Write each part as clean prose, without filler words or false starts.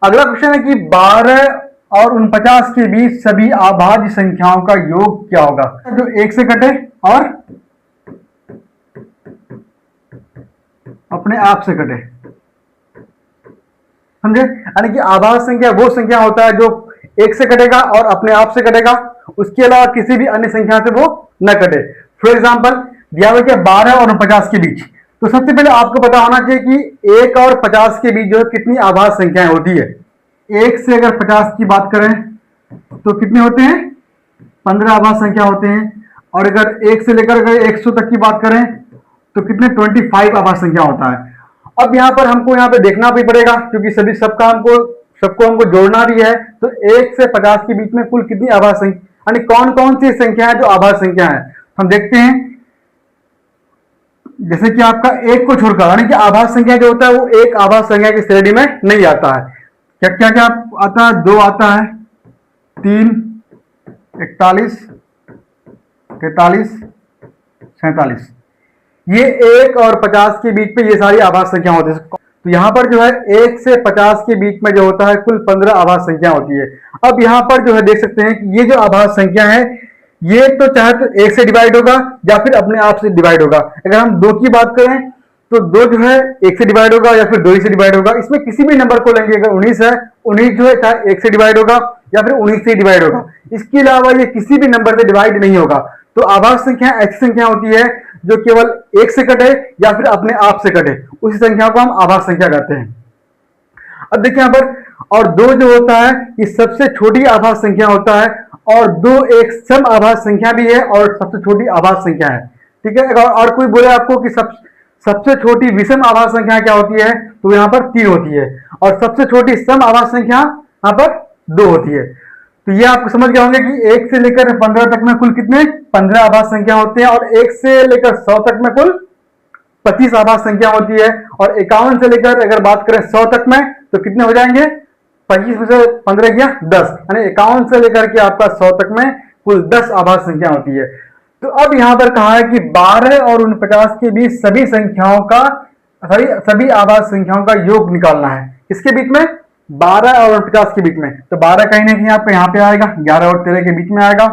अगला क्वेश्चन है कि 12 और 49 के बीच सभी अभाज्य संख्याओं का योग क्या होगा? जो 1 से कटे और अपने आप से कटे, समझे? यानी कि अभाज्य संख्या वो संख्या होता है जो 1 से कटेगा और अपने आप से कटेगा, उसके अलावा किसी भी अन्य संख्या से वो न कटे। फॉर एग्जाम्पल दिया हुआ क्या 12 और 49 के बीच, तो सबसे पहले आपको पता होना चाहिए कि 1 और 50 के बीच जो है कितनी अभाज्य संख्याएं होती है। 1 से अगर 50 की बात करें तो कितने होते हैं? 15 अभाज्य संख्या होते हैं। और अगर 1 से लेकर अगर 100 तक की बात करें तो कितने 25 अभाज्य संख्या होता है। अब यहाँ पर हमको यहाँ पे देखना भी पड़ेगा क्योंकि सबको हमको जोड़ना भी है। तो 1 से 50 के बीच में कुल कितनी अभाज्य संख्या, यानी कौन कौन सी संख्या है जो अभाज्य संख्या है, हम देखते हैं। जैसे कि आपका 1 को छोड़कर, यानी कि अभाज्य संख्या जो होता है वो एक अभाज्य संख्या की श्रेणी में नहीं आता है। क्या क्या क्या आता है? 2 आता है, 3, 41, 43, 47। ये 1 और 50 के बीच में ये सारी आभाज्य संख्या होती है। तो यहाँ पर जो है 1 से 50 के बीच में जो होता है कुल 15 आभाज्य संख्या होती है। अब यहाँ पर जो है देख सकते हैं कि ये जो आभाज्य संख्या है ये तो चाहे तो 1 से डिवाइड होगा या फिर अपने आप से डिवाइड होगा। अगर हम 2 की बात करें तो 2 जो है 1 से डिवाइड होगा या फिर 2 से डिवाइड होगा। इसमें किसी भी नंबर को लेंगे, अगर 19 है, 19 जो है चाहे 1 से डिवाइड होगा या फिर 19 से डिवाइड होगा। इसके अलावा ये किसी भी नंबर से डिवाइड नहीं होगा। तो आभाज्य संख्या ऐसी संख्या होती है जो केवल 1 से कटे या फिर अपने आप से कटे, उसी संख्या को हम आभाज्य संख्या कहते हैं। अब देखिए यहाँ पर, और 2 जो होता है ये सबसे छोटी आभाज्य संख्या होता है, और 2 एक सम आभाज्य संख्या भी है और सबसे छोटी आभाज्य संख्या है। ठीक है, और कोई बोले आपको कि सबसे छोटी विषम आभाज्य संख्या क्या होती है, तो यहाँ पर 3 होती है, और सबसे छोटी सम आभाज्य संख्या यहाँ पर 2 होती है। तो ये आपको समझ गए होंगे कि 1 से लेकर 15 तक में कुल कितने 15 आभाज्य संख्या होते हैं, और 1 से लेकर 100 तक में कुल 25 आभाज्य संख्या होती है, और 51 से लेकर अगर बात करें 100 तक में तो कितने हो जाएंगे? 25 में से 15 गया 10, यानी 51 से लेकर के आपका 100 तक में कुल 10 आभाज्य संख्या होती है। तो अब यहां पर कहा है कि 12 और 49 के बीच सभी आभाज्य संख्याओं का योग निकालना है। इसके बीच में 12 और 49 के बीच में, तो 12 कहीं ना कहीं आपको यहाँ पे आएगा, 11 और 13 के बीच में आएगा,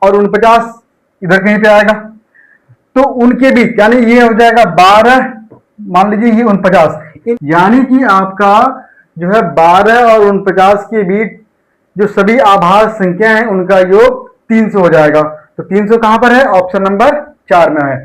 और 49 इधर कहीं पे आएगा। तो उनके बीच यानी ये हो जाएगा 12, मान लीजिए ये 49, यानी कि आपका जो है 12 और 49 के बीच जो सभी आभाज्य संख्या है उनका योग 300 हो जाएगा। तो 300 कहां पर है? ऑप्शन नंबर 4 में है।